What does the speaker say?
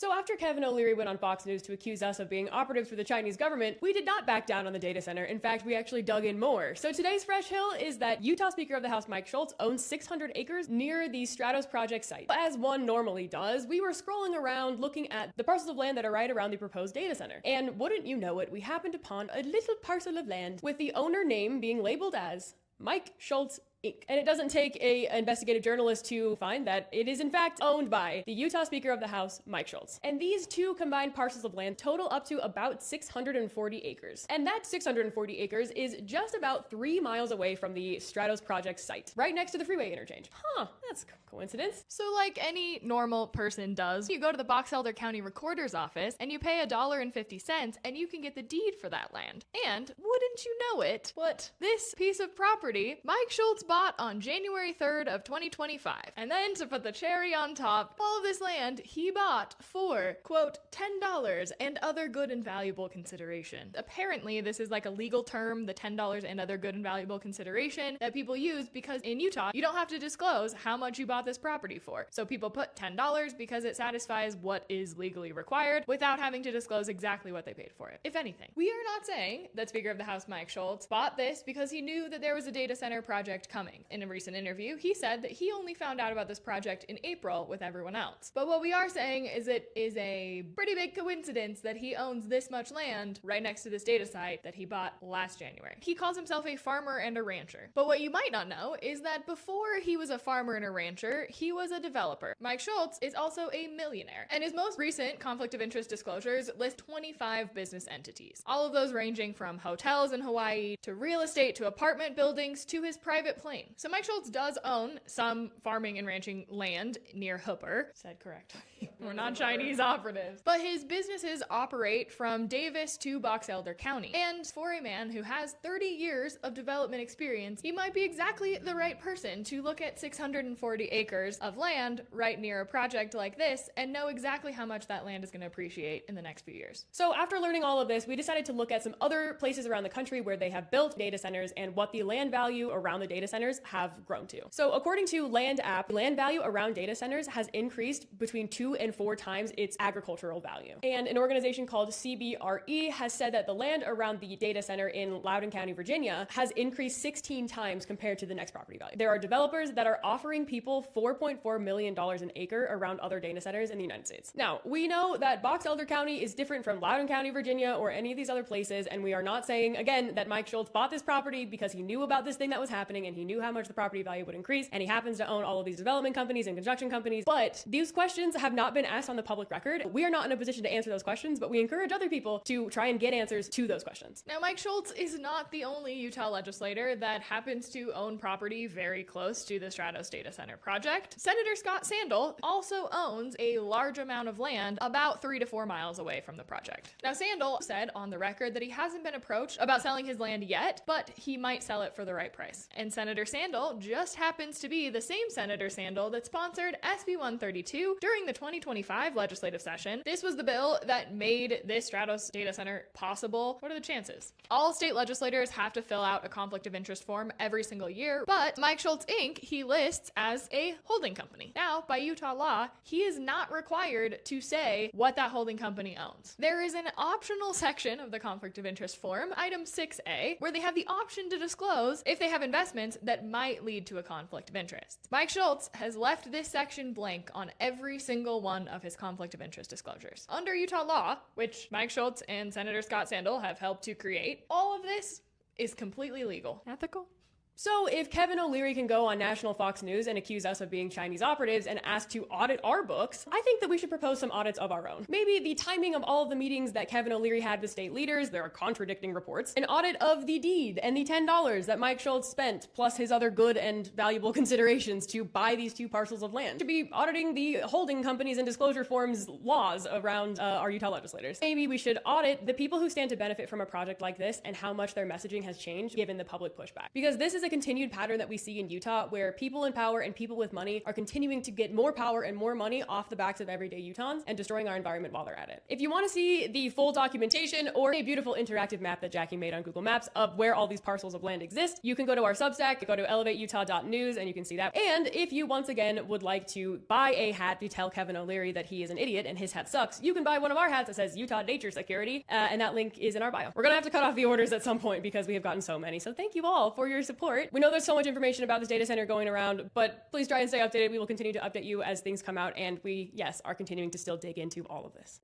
So after Kevin O'Leary went on Fox News to accuse us of being operatives for the Chinese government, we did not back down on the data center. In fact, we actually dug in more. So today's fresh hill is that Utah Speaker of the House Mike Schultz owns 600 acres near the Stratos project site. As one normally does, we were scrolling around looking at the parcels of land that are right around the proposed data center. And wouldn't you know it, we happened upon a little parcel of land with the owner name being labeled as Mike Schultz Inc. And it doesn't take an investigative journalist to find that it is in fact owned by the Utah Speaker of the House, Mike Schultz. And these two combined parcels of land total up to about 640 acres. And that 640 acres is just about 3 miles away from the Stratos project site, right next to the freeway interchange. Huh, that's coincidence. So like any normal person does, you go to the Box Elder County Recorder's office and you pay $1.50 and you can get the deed for that land. And wouldn't you know it, what this piece of property Mike Schultz bought on January 3rd of 2025. And then to put the cherry on top, all of this land he bought for, quote, $10 and other good and valuable consideration. Apparently, this is like a legal term, the $10 and other good and valuable consideration that people use because in Utah, you don't have to disclose how much you bought this property for. So people put $10 because it satisfies what is legally required without having to disclose exactly what they paid for it, if anything. We are not saying that Speaker of the House Mike Schultz bought this because he knew that there was a data center project coming. In a recent interview, he said that he only found out about this project in April with everyone else. But what we are saying is it is a pretty big coincidence that he owns this much land right next to this data site that he bought last January. He calls himself a farmer and a rancher. But what you might not know is that before he was a farmer and a rancher, he was a developer. Mike Schultz is also a millionaire, and his most recent conflict of interest disclosures list 25 business entities, all of those ranging from hotels in Hawaii to real estate to apartment buildings to his private plane. So Mike Schultz does own some farming and ranching land near Hooper. Said correct. We're not Chinese operatives. But his businesses operate from Davis to Box Elder County. And for a man who has 30 years of development experience, he might be exactly the right person to look at 640 acres of land right near a project like this and know exactly how much that land is going to appreciate in the next few years. So after learning all of this, we decided to look at some other places around the country where they have built data centers and what the land value around the data centers have grown to. So according to Land App, land value around data centers has increased between 2 and 4 times its agricultural value. And an organization called CBRE has said that the land around the data center in Loudoun County, Virginia has increased 16 times compared to the next property value. There are developers that are offering people $4.4 million an acre around other data centers in the United States. Now, we know that Box Elder County is different from Loudoun County, Virginia, or any of these other places, and we are not saying, again, that Mike Schultz bought this property because he knew about this thing that was happening and he knew how much the property value would increase, and he happens to own all of these development companies and construction companies. But these questions have not been asked on the public record. We are not in a position to answer those questions, but we encourage other people to try and get answers to those questions. Now, Mike Schultz is not the only Utah legislator that happens to own property very close to the Stratos data center project. Senator Scott Sandel also owns a large amount of land about 3 to 4 miles away from the project. Now, Sandel said on the record that he hasn't been approached about selling his land yet, but he might sell it for the right price. And Senator Sandel just happens to be the same Senator Sandel that sponsored SB 132 during the 2025 legislative session. This was the bill that made this Stratos data center possible. What are the chances? All state legislators have to fill out a conflict of interest form every single year, but Mike Schultz Inc. he lists as a holding company. Now, by Utah law, he is not required to say what that holding company owns. There is an optional section of the conflict of interest form, item 6A, where they have the option to disclose if they have investments that might lead to a conflict of interest. Mike Schultz has left this section blank on every single one of his conflict of interest disclosures. Under Utah law, which Mike Schultz and Senator Scott Sandel have helped to create, all of this is completely legal. Ethical? So if Kevin O'Leary can go on national Fox News and accuse us of being Chinese operatives and ask to audit our books, I think that we should propose some audits of our own. Maybe the timing of all of the meetings that Kevin O'Leary had with state leaders, there are contradicting reports, an audit of the deed and the $10 that Mike Schultz spent, plus his other good and valuable considerations to buy these 2 parcels of land, to be auditing the holding companies and disclosure forms laws around our Utah legislators. Maybe we should audit the people who stand to benefit from a project like this and how much their messaging has changed given the public pushback. Because this is a the continued pattern that we see in Utah, where people in power and people with money are continuing to get more power and more money off the backs of everyday Utahns and destroying our environment while they're at it. If you want to see the full documentation or a beautiful interactive map that Jackie made on Google Maps of where all these parcels of land exist, you can go to our Substack, go to elevateutah.news, and you can see that. And if you once again would like to buy a hat to tell Kevin O'Leary that he is an idiot and his hat sucks, you can buy one of our hats that says Utah Nature Security, and that link is in our bio. We're gonna have to cut off the orders at some point because we have gotten so many. So thank you all for your support. We know there's so much information about this data center going around, but please try and stay updated. We will continue to update you as things come out, and we, yes, are continuing to still dig into all of this.